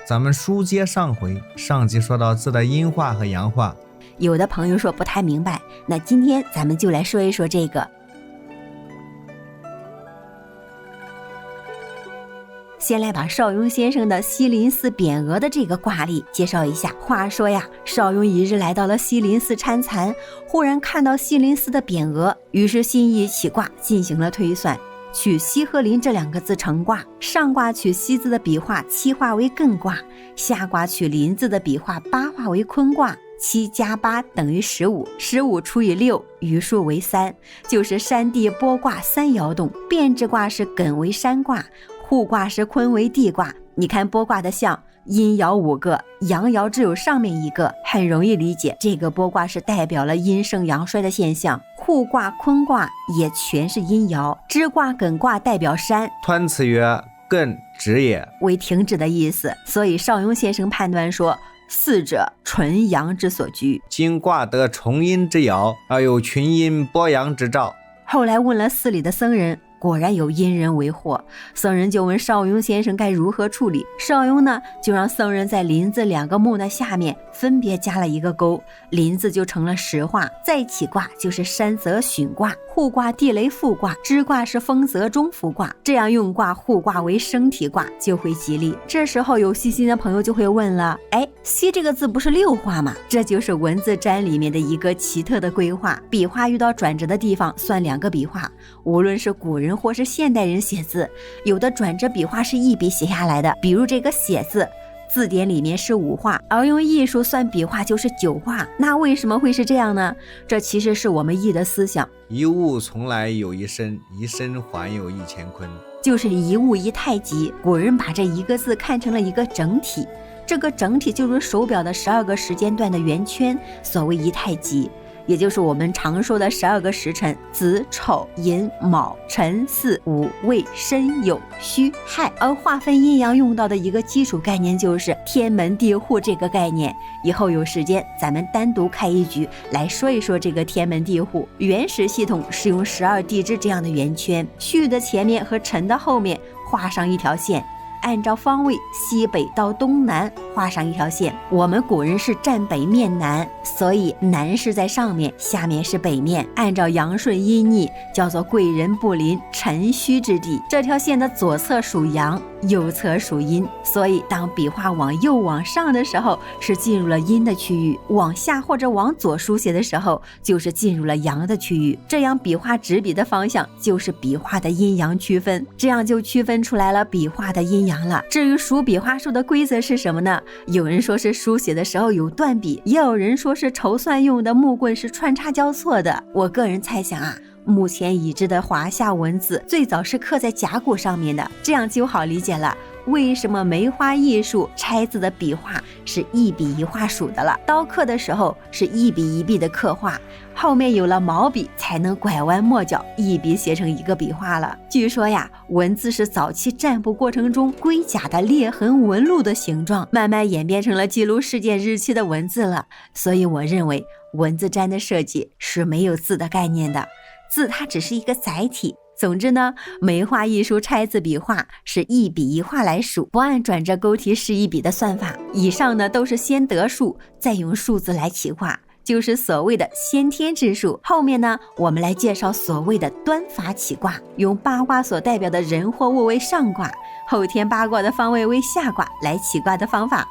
咱们书接上回，上集说到字的阴化和阳化，有的朋友说不太明白，那今天咱们就来说一说这个。先来把邵雍先生的西林寺匾额的这个卦例介绍一下。话说呀，邵雍一日来到了西林寺参禅，忽然看到西林寺的匾额，于是心意起卦进行了推算，取西和林这两个字成卦，上卦取西字的笔画7画为艮卦，下卦取林字的笔画8画为坤卦，7加8等于15，15除以6，余数为3，就是山地剥卦3爻动。变质卦是艮为山卦，互卦是坤为地卦。你看剥卦的象，阴爻5个，阳爻只有上面1个，很容易理解，这个剥卦是代表了阴盛阳衰的现象。互卦坤卦也全是阴爻，支卦艮卦代表山，湍词曰艮止也，为停止的意思。所以邵雍先生判断说，四者纯阳之所居。今卦得重阴之爻，而有群阴剥阳之兆。后来问了寺里的僧人，果然有阴人为祸，僧人就问邵雍先生该如何处理。邵雍呢，就让僧人在林字2个木的下面分别加了1个勾，林字就成了实卦，再起卦就是山泽巽卦，互卦地雷复卦，支卦是风泽中孚卦，这样用卦互卦为生体卦就会吉利。这时候有细心的朋友就会问了，西这个字不是6画吗？这就是文字占里面的一个奇特的规划，笔画遇到转折的地方算2个笔画。无论是古人或是现代人写字，有的转折笔画是一笔写下来的，比如这个写字，字典里面是5画，而用艺术算笔画就是9画。那为什么会是这样呢？这其实是我们易的思想，一物从来有一身，一身还有1000坤，就是一物一太极。古人把这一个字看成了一个整体，这个整体就是手表的12个时间段的圆圈，所谓一太极，也就是我们常说的12个时辰，子丑寅卯辰巳午未申酉戌亥。而划分阴阳用到的一个基础概念就是天门地户这个概念，以后有时间咱们单独开一局来说一说这个天门地户。原始系统是用12地支这样的圆圈，戌的前面和辰的后面画上一条线，按照方位西北到东南画上一条线。我们古人是站北面南，所以南是在上面，下面是北面，按照阳顺阴逆叫做贵人不临辰戌之地。这条线的左侧属阳，右侧属阴，所以当笔画往右往上的时候是进入了阴的区域，往下或者往左书写的时候就是进入了阳的区域。这样笔画指笔的方向就是笔画的阴阳区分，这样就区分出来了笔画的阴阳了。至于数笔画数的规则是什么呢？有人说是书写的时候有断笔，也有人说是筹算用的木棍是穿插交错的。我个人猜想啊，目前已知的华夏文字最早是刻在甲骨上面的，这样就好理解了为什么梅花艺术拆字的笔画是1笔1画数的了。刀刻的时候是1笔1笔的刻画，后面有了毛笔才能拐弯抹角，一笔写成1个笔画了。据说呀，文字是早期占卜过程中龟甲的裂痕纹路的形状，慢慢演变成了记录事件日期的文字了。所以我认为文字占的设计是没有字的概念的，字它只是一个载体。总之呢，梅花艺术拆字笔画是1笔1画来数，不按转折勾题11笔的算法。以上呢都是先得数，再用数字来起卦，就是所谓的先天之术。后面呢，我们来介绍所谓的端法起卦，用八卦所代表的人或物为上卦，后天八卦的方位为下卦来起卦的方法。